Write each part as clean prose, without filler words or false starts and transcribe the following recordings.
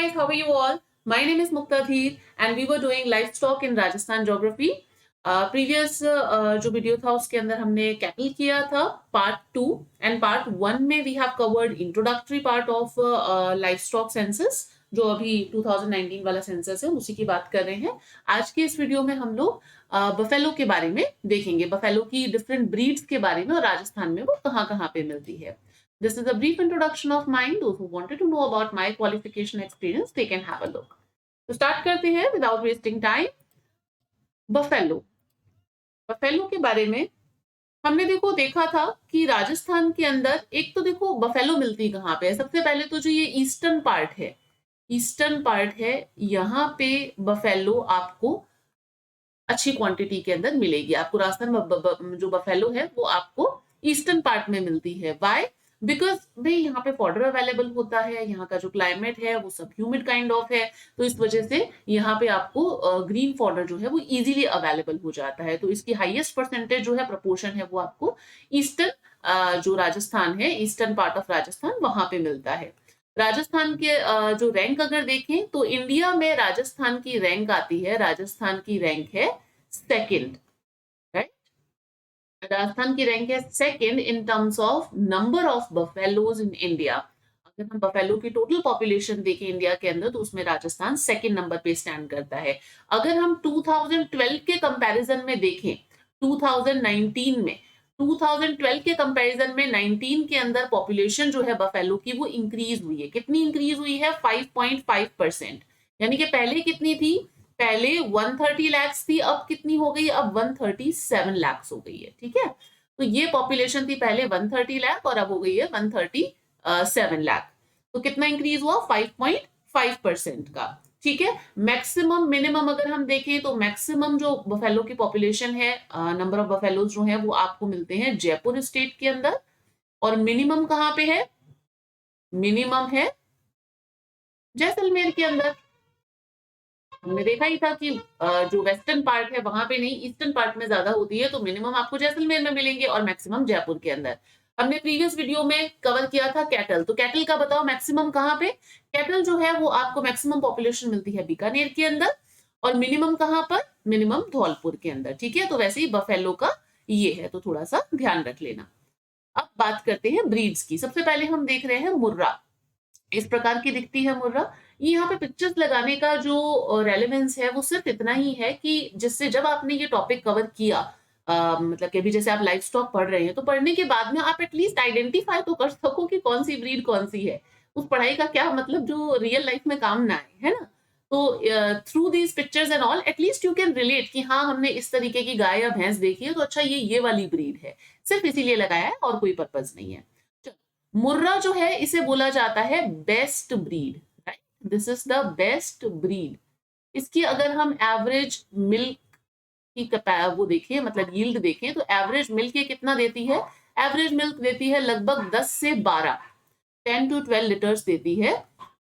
guys, how are you all? My name is Muktadheer and we were doing livestock in Rajasthan geography. Previous जो video था उसके अंदर हमने cattle किया था पार्ट 2 एंड पार्ट 1 में we have covered introductory part of livestock census जो अभी 2019 वाला सेंसस है उसी की बात कर रहे हैं। आज के इस वीडियो में हम लोग बफेलो के बारे में देखेंगे, बफेलो की डिफरेंट ब्रीड्स के बारे में और राजस्थान में वो कहाँ कहाँ पे मिलती है। This is a brief introduction of mine. Those who wanted to know about my qualification experience, they can have a look. तो start करते हैं without wasting time. Buffalo, buffalo के बारे में हमने देखा था कि राजस्थान के अंदर एक तो देखो बफेलो मिलती कहाँ पे है। सबसे पहले तो जो ये ईस्टर्न पार्ट है, ईस्टर्न पार्ट है, यहाँ पे बफेलो आपको अच्छी क्वांटिटी के अंदर मिलेगी। आपको राजस्थान में जो बफेलो है वो आपको ईस्टर्न पार्ट में मिलती है। वाई? बिकॉज भाई यहाँ पे फॉडर अवेलेबल होता है, यहाँ का जो क्लाइमेट है वो सब ह्यूमिड काइंड ऑफ है, तो इस वजह से यहाँ पे आपको ग्रीन फॉडर जो है वो इजीली अवेलेबल हो जाता है। तो इसकी हाईएस्ट परसेंटेज जो है प्रपोर्शन है वो आपको ईस्टर्न जो राजस्थान है, ईस्टर्न पार्ट ऑफ राजस्थान वहां पे मिलता है। राजस्थान के जो रैंक अगर देखें तो इंडिया में राजस्थान की रैंक आती है, राजस्थान की रैंक है सेकंड, राइट? राजस्थान की रैंक है second in terms of number of buffaloes in India. अगर हम बफेलो की टोटल पॉपुलेशन देखें इंडिया के अंदर तो उसमें राजस्थान सेकंड नंबर पे स्टैंड करता है। अगर हम 2012 के कंपैरिजन में देखें, 2019 में 2012 के कंपैरिजन में 19 के अंदर पॉपुलेशन जो है बफेलो की वो इंक्रीज हुई है। कितनी इंक्रीज हुई है? 5.5%। यानी कि पहले कितनी थी? पहले 130 लाख थी, अब कितनी हो गई? अब 137 लाख हो गई है। ठीक है, तो ये पॉपुलेशन थी पहले 130 लाख और अब हो गई है 137 लाख। तो कितना इंक्रीज हुआ? 5.5% का। ठीक है, मैक्सिमम मिनिमम अगर हम देखें तो मैक्सिमम जो बफेलो की पॉपुलेशन है, नंबर ऑफ बफेलोज जो है वो आपको मिलते हैं जयपुर स्टेट के अंदर, और मिनिमम कहाँ पे है? मिनिमम है जैसलमेर के अंदर। हमने देखा ही था कि जो वेस्टर्न पार्ट है वहां पे नहीं, ईस्टर्न पार्ट में ज्यादा होती है, तो मिनिमम आपको जैसलमेर में मिलेंगे और मैक्सिमम जयपुर के अंदर। हमने प्रीवियस वीडियो में कवर किया था कैटल, तो कैटल का बताओ मैक्सिमम कहाँ पे? कैटल जो है वो आपको मैक्सिमम पॉपुलेशन मिलती है बीकानेर के अंदर, और मिनिमम कहाँ पर? मिनिमम धौलपुर के अंदर। ठीक है, तो वैसे ही बफेलो का ये है, तो थोड़ा सा ध्यान रख लेना। अब बात करते हैं ब्रीड्स की। सबसे पहले हम देख रहे हैं मुर्रा, इस प्रकार की दिखती है मुर्रा। यहाँ पे पिक्चर्स लगाने का जो रेलेवेंस है वो सिर्फ इतना ही है कि जिससे जब आपने ये टॉपिक कवर किया, मतलब कि अभी जैसे आप लाइफ स्टॉक पढ़ रहे हैं तो पढ़ने के बाद में आप एटलीस्ट आइडेंटिफाई तो कर सको कि कौन सी ब्रीड कौन सी है। उस पढ़ाई का क्या मतलब जो रियल लाइफ में काम ना आए, है ना? तो through these pictures and all at least you can relate कि हाँ हमने इस तरीके की गाय या भैंस देखी है, तो अच्छा ये वाली ब्रीड है। सिर्फ इसीलिए लगाया है और कोई पर्पज नहीं है। मुर्रा जो है इसे बोला जाता है best breed, right? This is the best breed. इसकी अगर हम एवरेज मिल्क की वो देखें, मतलब यील्ड देखें, तो एवरेज मिल्क ये कितना देती है? एवरेज मिल्क देती है लगभग 10 से 12, 10 to 12 लीटर्स देती है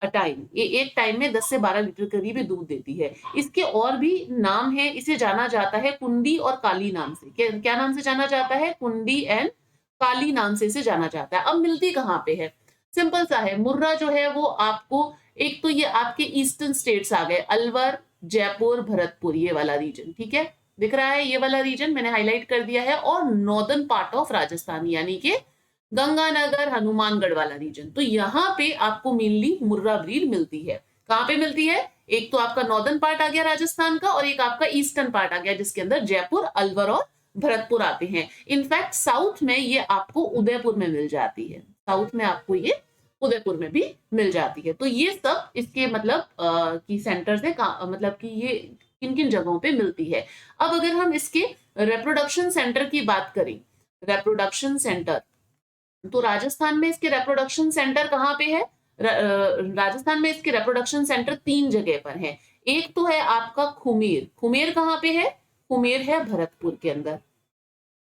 अ टाइम। ये एक टाइम में 10 से 12 लीटर करीब दूध देती है। इसके और भी नाम है, इसे जाना जाता है कुंडी और काली नाम से। क्या नाम से जाना जाता है? कुंडी एंड काली नाम से इसे जाना जाता है। अब मिलती कहाँ पे है? सिंपल सा है, मुर्रा जो है वो आपको, एक तो ये आपके ईस्टर्न स्टेट्स आ गए, अलवर, जयपुर, भरतपुर, ये वाला रीजन। ठीक है, दिख रहा है ये वाला रीजन मैंने हाईलाइट कर दिया है, और नॉर्दर्न पार्ट ऑफ राजस्थान यानी कि गंगानगर, हनुमानगढ़ वाला रीजन। तो यहाँ पे आपको मेनली मुर्रा ब्रीड मिलती है। कहाँ पे मिलती है? एक तो आपका नॉर्दर्न पार्ट आ गया राजस्थान का, और एक आपका ईस्टर्न पार्ट आ गया जिसके अंदर जयपुर, अलवर और भरतपुर आते हैं। इनफैक्ट साउथ में ये आपको उदयपुर में मिल जाती है, साउथ में आपको ये उदयपुर में भी मिल जाती है। तो ये सब इसके मतलब की सेंटर्स है, मतलब कि ये किन किन जगहों पे मिलती है। अब अगर हम इसके रिप्रोडक्शन सेंटर की बात करें, रिप्रोडक्शन सेंटर, तो राजस्थान में इसके रिप्रोडक्शन सेंटर कहाँ पे है? राजस्थान में इसके रिप्रोडक्शन सेंटर 3 जगह पर है। एक तो है आपका खुमेर। खुमेर कहाँ पे है? खुमेर है भरतपुर के अंदर,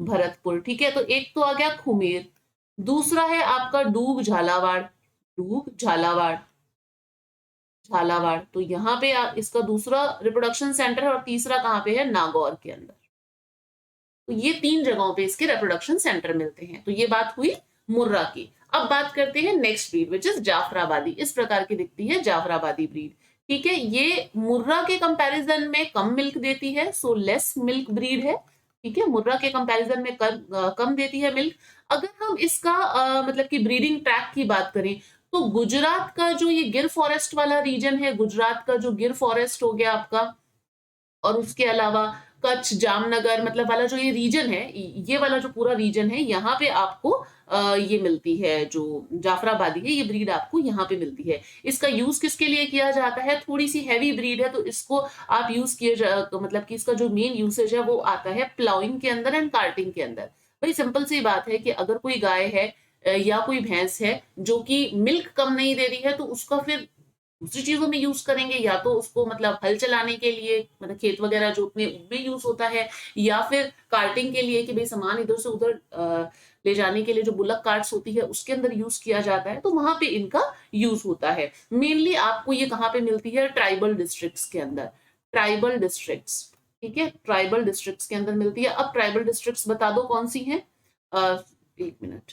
भरतपुर। ठीक है, तो एक तो आ गया खुमेर, दूसरा है आपका डूब झालावाड़, डूब झालावाड़, झालावाड़। तो यहाँ पे इसका दूसरा रिप्रोडक्शन सेंटर है, और तीसरा कहाँ पे है? नागौर के अंदर। तो ये 3 जगहों पे इसके रिप्रोडक्शन सेंटर मिलते हैं। तो ये बात हुई मुर्रा की। अब बात करते हैं next breed which is Jafarabadi. इस प्रकार की दिखती है जाफराबादी ब्रीड। ठीक है, ये मुर्रा के कंपैरिजन में कम मिल्क देती है, सो लेस मिल्क ब्रीड है। ठीक है, मुर्रा के कंपैरिजन में कम देती है मिल्क। अगर हम इसका मतलब कि ब्रीडिंग ट्रैक की बात करें तो गुजरात का जो ये गिर फॉरेस्ट वाला रीजन है, गुजरात का जो गिर फॉरेस्ट हो गया आपका, और उसके अलावा कच्छ जामनगर मतलब वाला जो ये रीजन है, ये वाला जो पूरा रीजन है, यहाँ पे आपको ये मिलती है जो जाफराबादी है, ये ब्रीड आपको यहाँ पे मिलती है। इसका यूज किसके लिए किया जाता है? थोड़ी सी हैवी ब्रीड है तो इसको आप यूज तो मतलब कि इसका जो मेन यूसेज है वो आता है प्लाउइंग के अंदर एंड कार्टिंग के अंदर। भाई सिंपल सी बात है कि अगर कोई गाय है या कोई भैंस है जो कि मिल्क कम नहीं दे रही है तो उसका फिर दूसरी चीजों में यूज करेंगे, या तो उसको मतलब हल चलाने के लिए, मतलब खेत वगैरह जोतने में यूज होता है, या फिर कार्टिंग के लिए कि भाई सामान इधर से उधर ले जाने के लिए जो बुलक कार्ट्स होती है उसके अंदर यूज किया जाता है, तो वहां पे इनका यूज होता है। मेनली आपको ये कहाँ पे मिलती है? ट्राइबल डिस्ट्रिक्ट्स के अंदर, ट्राइबल डिस्ट्रिक्ट्स। ठीक है, ट्राइबल डिस्ट्रिक्ट्स के अंदर मिलती है। अब ट्राइबल डिस्ट्रिक्ट्स बता दो कौन सी हैं? एक मिनट,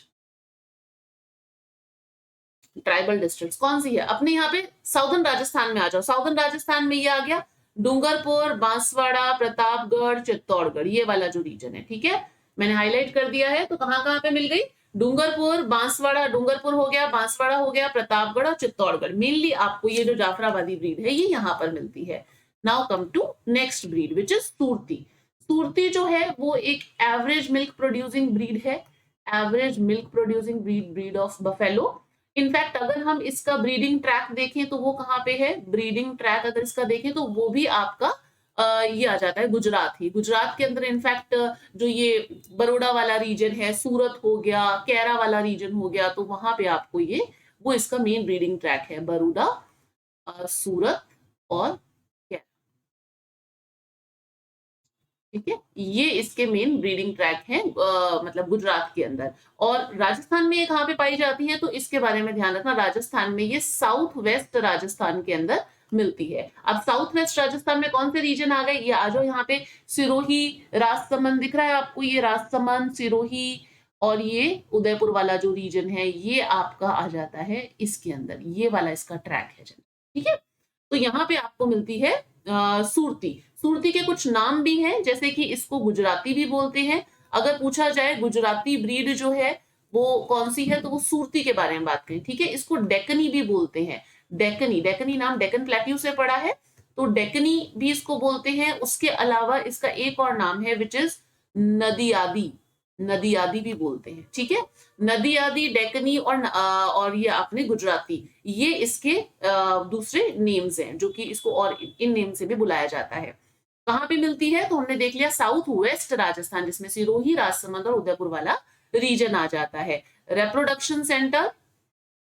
ट्राइबल डिस्ट्रिक्ट्स कौन सी है? अपने यहाँ पे साउदर्न राजस्थान में आ जाओ। साउदर्न राजस्थान में ये आ गया डूंगरपुर, बांसवाड़ा, प्रतापगढ़, चित्तौड़गढ़, ये वाला जो रीजन है। ठीक है, मैंने हाईलाइट कर दिया है। तो कहाँ कहाँ पे मिल गई? डूंगरपुर, बांसवाड़ा, डूंगरपुर हो गया, बांसवाड़ा हो गया, प्रतापगढ़ और चित्तौड़गढ़। मेनली आपको ये जो जाफराबादी ब्रीड है ये यहाँ पर मिलती है। Now come to next breed which is Surti. Surti जो है वो एक एवरेज मिल्क प्रोड्यूसिंग ब्रीड है, average milk producing breed of buffalo. In fact अगर हम इसका ब्रीडिंग ट्रैक देखें तो वो कहाँ पे है? ब्रीडिंग ट्रैक अगर इसका देखें तो वो भी आपका ये आ जाता है गुजरात ही। गुजरात के अंदर इनफैक्ट जो ये बड़ौदा वाला रीजन है, सूरत हो गया, कैरा वाला रीजन हो गया, तो वहां पे आपको ये वो इसका मेन ब्रीडिंग ट्रैक है, बड़ौदा, सूरत और कैरा। ठीक है, ये इसके मेन ब्रीडिंग ट्रैक हैं मतलब गुजरात के अंदर। और राजस्थान में ये कहाँ पे पाई जाती है? तो इसके बारे में ध्यान रखना, राजस्थान में ये साउथ वेस्ट राजस्थान के अंदर मिलती है। अब साउथ वेस्ट राजस्थान में कौन से रीजन आ गए? ये आ जाओ यहाँ पे, सिरोही, राजसमंद दिख रहा है आपको, ये राजसमंद, सिरोही और ये उदयपुर वाला जो रीजन है ये आपका आ जाता है इसके अंदर, ये वाला इसका ट्रैक है। ठीक है, तो यहाँ पे आपको मिलती है सूरती। सूरती के कुछ नाम भी हैं, जैसे कि इसको गुजराती भी बोलते हैं। अगर पूछा जाए गुजराती ब्रीड जो है वो कौन सी है तो वो सूरती के बारे में बात करें। ठीक है, इसको डेकनी भी बोलते हैं। डेकनी, डेकनी नाम डेकन प्लेट्यू से पड़ा है तो डेकनी भी इसको बोलते हैं। उसके अलावा इसका एक और नाम है विच इज नदी आदि, नदी आदि भी बोलते हैं। ठीक है, नदी आदि, डेकनी और ये आपने गुजराती, ये इसके दूसरे नेम्स हैं जो कि इसको और इन नेम से भी बुलाया जाता है। कहाँ पे मिलती है? तो हमने देख लिया साउथ वेस्ट राजस्थान, जिसमें सिरोही, राजसमंद और उदयपुर वाला रीजन आ जाता है। रिप्रोडक्शन सेंटर,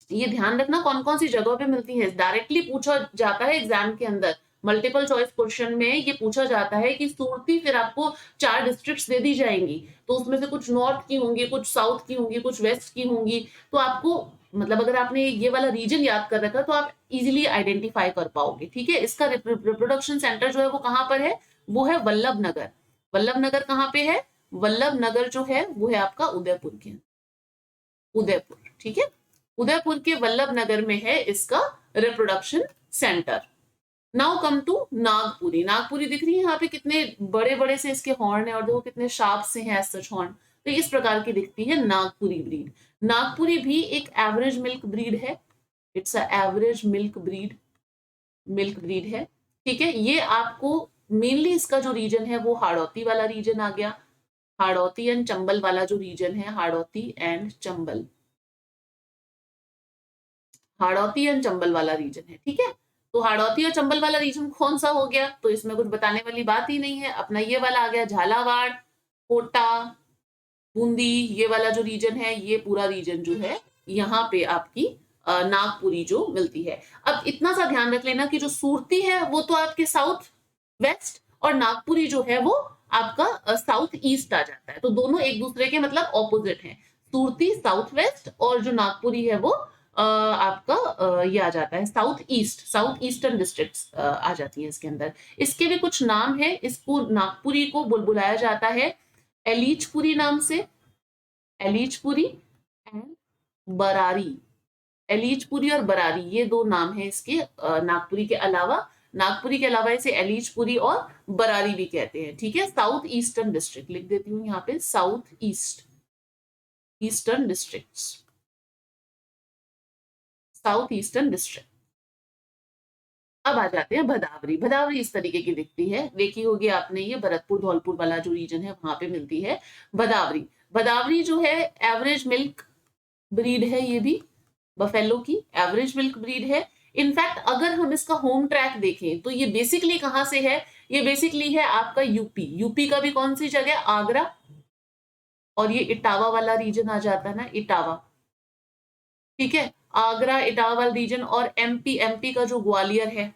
ये ध्यान रखना कौन कौन सी जगहों पे मिलती है, डायरेक्टली पूछा जाता है एग्जाम के अंदर। मल्टीपल चॉइस क्वेश्चन में ये पूछा जाता है कि सूरती, फिर आपको 4 डिस्ट्रिक्ट्स दे दी जाएंगी, तो उसमें से कुछ नॉर्थ की होंगी, कुछ साउथ की होंगी, कुछ वेस्ट की होंगी। तो आपको मतलब अगर आपने ये वाला रीजन याद कर रखा तो आप इजीली आइडेंटिफाई कर पाओगे। ठीक है, इसका रिप्रोडक्शन सेंटर जो है वो कहाँ पर है? वो है वल्लभ नगर। वल्लभ नगर कहाँ पे है? वल्लभ नगर जो है वो है आपका उदयपुर के, उदयपुर। ठीक है, उदयपुर के वल्लभ नगर में है इसका reproduction centre. Now come to Nagpuri. Nagpuri दिख रही है यहाँ पे, कितने बड़े बड़े से इसके हॉर्न है और देखो कितने शार्प से हैं सच हॉर्न। तो इस प्रकार की दिखती है नागपुरी ब्रीड। नागपुरी भी एक एवरेज मिल्क ब्रीड है, it's a average milk breed, milk breed है। ठीक है, ये आपको मेनली इसका जो रीजन है वो हाड़ौती वाला रीजन आ गया, हाड़ौती एंड चंबल वाला जो रीजन है, हाड़ौती एंड चंबल, हाड़ौती एंड चंबल वाला रीजन है। ठीक है, तो हाड़ौती और चंबल वाला रीजन कौन सा हो गया? तो इसमें कुछ बताने वाली बात ही नहीं है, अपना ये वाला आ गया झालावाड़, कोटा, बूंदी, ये वाला जो रीजन है, ये पूरा रीजन जो है यहाँ पे आपकी नागपुरी जो मिलती है। अब इतना सा ध्यान रख लेना कि जो सूरती है वो तो आपके साउथ वेस्ट और नागपुरी जो है वो आपका साउथ ईस्ट आ जाता है, तो दोनों एक दूसरे के मतलब ऑपोजिट हैं। सूरती साउथ वेस्ट और जो नागपुरी है वो आपका ये आ जाता है south east, south eastern districts आ जाती है इसके अंदर। इसके भी कुछ नाम है, इसको नागपुरी को बुलाया जाता है एलीचपुरी नाम से, एलीचपुरी एंड बरारी, एलीचपुरी और बरारी, ये दो नाम है इसके नागपुरी के अलावा। नागपुरी के अलावा इसे एलीचपुरी और बरारी भी कहते हैं। ठीक है, साउथ ईस्टर्न डिस्ट्रिक्ट लिख देती हूँ यहाँ पे, south eastern district, south eastern district. अब आ जाते हैं भदावरी। भदावरी इस तरीके की दिखती है, देखी होगी आपने, ये भरतपुर धौलपुर वाला जो रीजन है वहां पे मिलती है भदावरी। भदावरी जो है एवरेज मिल्क ब्रीड है, ये भी बफेलो की एवरेज मिल्क ब्रीड है। इनफैक्ट अगर हम इसका होम ट्रैक देखें तो ये बेसिकली कहाँ से है, ये बेसिकली है आपका यूपी। यूपी का भी कौन सी जगह, आगरा, और ये इटावा वाला रीजन आ जाता है ना, इटावा। ठीक है, आगरा इटावा वाला रीजन, और एमपी का जो ग्वालियर है,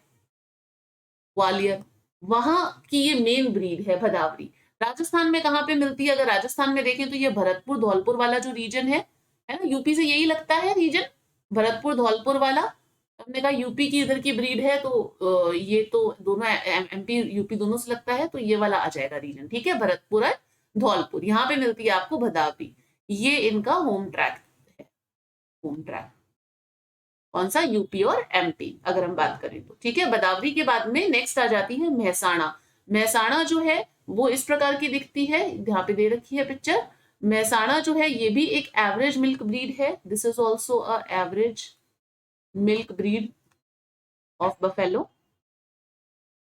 ग्वालियर, वहां की ये मेन ब्रीड है भदावरी। राजस्थान में कहाँ पे मिलती है, अगर राजस्थान में देखें तो ये भरतपुर धौलपुर वाला जो रीजन है ना, यूपी से यही लगता है रीजन, भरतपुर धौलपुर वाला। हमने कहा यूपी की इधर की ब्रीड है, तो ये तो दोनों एमपी यूपी दोनों से लगता है, तो ये वाला आ जाएगा रीजन। ठीक है, भरतपुर और धौलपुर, यहाँ पे मिलती है आपको भदावरी। ये इनका होम ट्रैक है, होम ट्रैक कौन सा, यूपी और एमपी अगर हम बात करें तो। ठीक है, भदावरी के बाद में नेक्स्ट आ जाती है महसाणा। महसाणा जो है वो इस प्रकार की दिखती है, यहाँ पे दे रखी है पिक्चर। महसाणा जो है ये भी एक एवरेज मिल्क ब्रीड है, this is also a average milk breed of buffalo.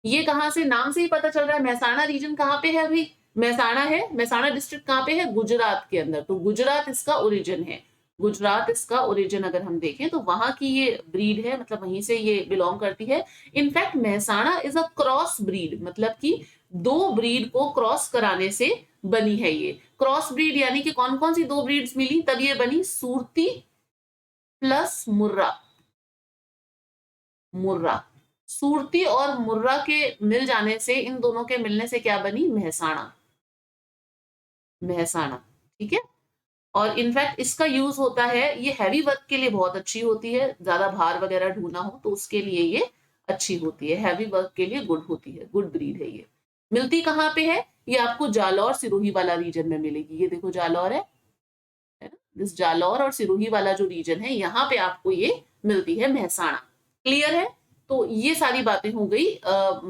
ये कहां से, नाम से ही पता चल रहा है महसाणा रीजन कहाँ पे है, अभी महसाणा है, महसाणा डिस्ट्रिक्ट कहाँ पे है, गुजरात के अंदर, तो गुजरात इसका ओरिजिन है। गुजरात इसका ओरिजिन अगर हम देखें तो वहां की ये ब्रीड है, मतलब वहीं से ये बिलोंग करती है। In fact Mehsana is a cross breed, मतलब कि दो ब्रीड को क्रॉस कराने से बनी है ये। क्रॉस ब्रीड यानी कि कौन कौन सी दो ब्रीड्स मिली तब ये बनी, सूरती प्लस मुर्रा। मुर्रा, सूरती और मुर्रा के मिल जाने से, इन दोनों के मिलने से क्या बनी, महसाणा। महसाणा, ठीक है। और इनफैक्ट इसका यूज होता है, ये हैवी वर्क के लिए बहुत अच्छी होती है, ज्यादा भार वगैरह ढोना हो तो उसके लिए ये अच्छी होती है, हैवी वर्क के लिए गुड होती है, गुड ब्रीड है ये। मिलती कहाँ पे है, ये आपको जालौर सिरोही वाला रीजन में मिलेगी। ये देखो जालौर है ना, दिस जालौर और सिरोही वाला जो रीजन है यहाँ पे आपको ये मिलती है महसाणा। क्लियर है, तो ये सारी बातें हो गई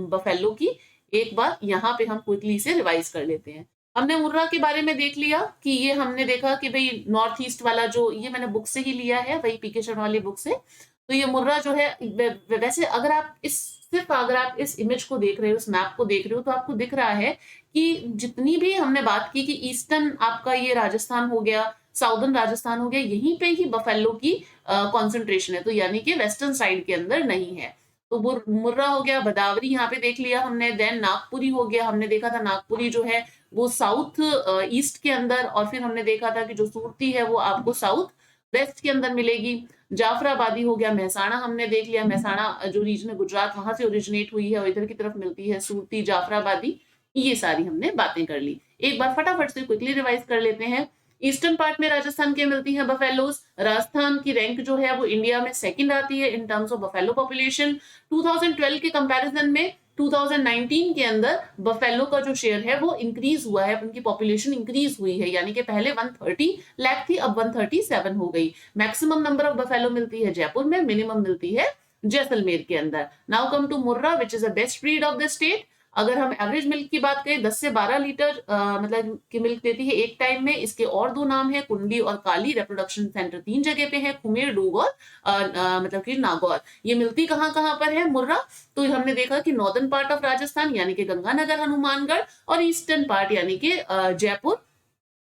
बफेलो की। एक बार यहाँ पे हम क्विकली से रिवाइज कर लेते हैं। हमने मुर्रा के बारे में देख लिया कि ये हमने देखा कि भाई नॉर्थ ईस्ट वाला, जो ये मैंने बुक से ही लिया है, वही पीके शर्मा वाली बुक से। तो ये मुर्रा जो है, वैसे अगर आप सिर्फ अगर आप इस इमेज को देख रहे हो, इस मैप को देख रहे हो, तो आपको दिख रहा है कि जितनी भी हमने बात की कि ईस्टर्न आपका ये राजस्थान हो गया, साउदर्न राजस्थान हो गया, यहीं पे ही बफेलो की कॉन्सेंट्रेशन है, तो यानी कि वेस्टर्न साइड के अंदर नहीं है। तो मुर्रा हो गया, भदावरी यहाँ पे देख लिया हमने, देन नागपुरी हो गया, हमने देखा था नागपुरी जो है वो साउथ ईस्ट के अंदर, और फिर हमने देखा था कि जो सूरती है वो आपको साउथ वेस्ट के अंदर मिलेगी। जाफराबादी हो गया, महसाणा हमने देख लिया, महसाणा जो रीजन है गुजरात, वहां से ओरिजिनेट हुई है और इधर की तरफ मिलती है सूरती, जाफराबादी। ये सारी हमने बातें कर ली। एक बार फटाफट से क्विकली रिवाइज कर लेते हैं। ईस्टर्न पार्ट में राजस्थान के मिलती है बफेलोज। राजस्थान की रैंक जो है वो इंडिया में सेकंड आती है in terms of buffalo population. 2012 के कंपैरिजन में 2019 के अंदर बफेलो का जो शेयर है वो इंक्रीज हुआ है, उनकी पॉपुलेशन इंक्रीज हुई है, यानी कि पहले 130 लाख थी, अब 137 हो गई। मैक्सिमम नंबर ऑफ बफेलो मिलती है जयपुर में, मिनिमम मिलती है जैसलमेर के अंदर। Now come to Murrah which is the best breed of the state. अगर हम एवरेज मिल्क की बात करें, 10 से 12 लीटर मतलब की मिल्क देती है एक टाइम में। इसके और दो नाम है, कुंडी और काली। रिप्रोडक्शन सेंटर 3 जगह पे है, कुमेर, डूग और मतलब कि नागौर। ये मिलती कहाँ कहाँ पर है मुर्रा, तो हमने देखा कि नॉर्दर्न पार्ट ऑफ राजस्थान यानी कि गंगानगर, हनुमानगढ़, और ईस्टर्न पार्ट यानी कि जयपुर,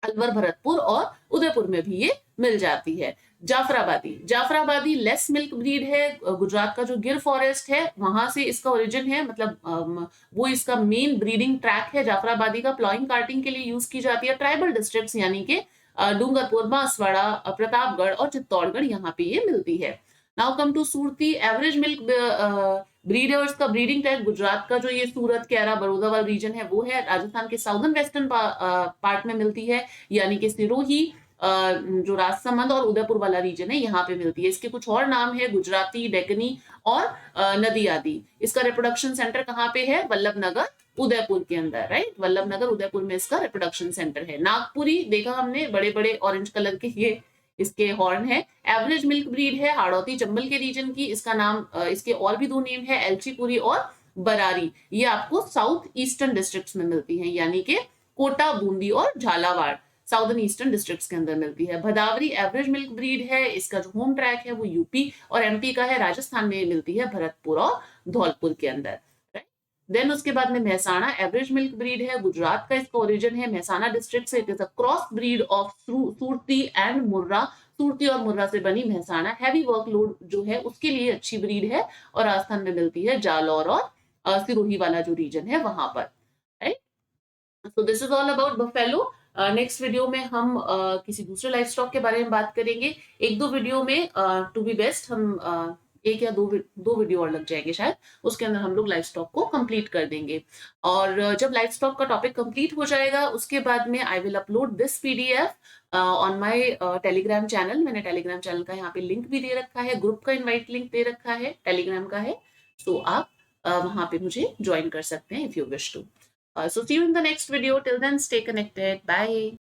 अलवर, भरतपुर और उदयपुर में भी ये मिल जाती है। Jafarabadi, Jafarabadi less milk breed है, गुजरात का जो गिर फॉरेस्ट है वहां से इसका ओरिजिन है, मतलब वो इसका मेन ब्रीडिंग ट्रैक है। जाफराबादी का प्लॉइंग कार्टिंग के लिए यूज की जाती है। ट्राइबल डिस्ट्रिक्ट्स यानी कि डूंगरपुर, बांसवाड़ा, प्रतापगढ़ और चित्तौड़गढ़, यहाँ पे ये मिलती है। Now come to Surti, average milk breed है और इसका ब्रीडिंग टाइप गुजरात का जो ये सूरत, कैरा, बड़ौदा वाला रीजन है वो है। राजस्थान के साउदर्न वेस्टर्न पार्ट में मिलती है, यानी कि सिरोही, जो राजसमंद और उदयपुर वाला रीजन है यहाँ पे मिलती है। इसके कुछ और नाम है, गुजराती, डेकनी और नदी आदि। इसका रिप्रोडक्शन सेंटर कहाँ पे है, वल्लभनगर, उदयपुर के अंदर, राइट। वल्लभनगर, उदयपुर में इसका रिप्रोडक्शन सेंटर है। नागपुरी देखा हमने, बड़े बड़े ऑरेंज कलर के ये इसके हॉर्न है। एवरेज मिल्क ब्रीड है हाड़ौती चंबल के रीजन की। इसका नाम इसके और भी 2 नेम है, एलचीपुरी और बरारी। ये आपको साउथ ईस्टर्न डिस्ट्रिक्ट्स में मिलती हैं, यानी कि कोटा, बूंदी और झालावाड़ साउदर्न ईस्टर्न डिस्ट्रिक्ट्स के अंदर मिलती है। भदावरी एवरेज मिल्क ब्रीड है। इसका जो होम ट्रैक है वो यूपी और एमपी का है। राजस्थान में मिलती है भरतपुर और धौलपुर के अंदर। देन उसके बाद में महसाणा एवरेज मिल्क ब्रीड है। गुजरात का इसका ओरिजिन है, महसाणा डिस्ट्रिक्ट से। It is a cross breed of Surti and Murrah. Surti और मुर्रा से बनी महसाणा हैवी वर्कलोड जो है उसके लिए अच्छी ब्रीड है और राजस्थान में मिलती है जालौर और सिरोही वाला जो रीजन है वहां पर। Right, so this is all about buffalo. Next video में हम किसी दूसरे लाइफ स्टॉक के बारे में बात करेंगे। 1-2 वीडियो में टू बी बेस्ट हम 1 या 2 वीडियो और लग जाएंगे शायद, उसके अंदर हम लोग लाइफ स्टॉक को कंप्लीट कर देंगे। और जब लाइफ स्टॉक का टॉपिक कंप्लीट हो जाएगा उसके बाद में I will upload this PDF on my Telegram channel. मैंने टेलीग्राम चैनल का यहाँ पे लिंक भी दे रखा है, ग्रुप का इनवाइट लिंक दे रखा है, टेलीग्राम का है। सो आप वहां पे मुझे ज्वाइन कर सकते हैं if you wish to. So see you in the next video. Till then, stay connected. Bye.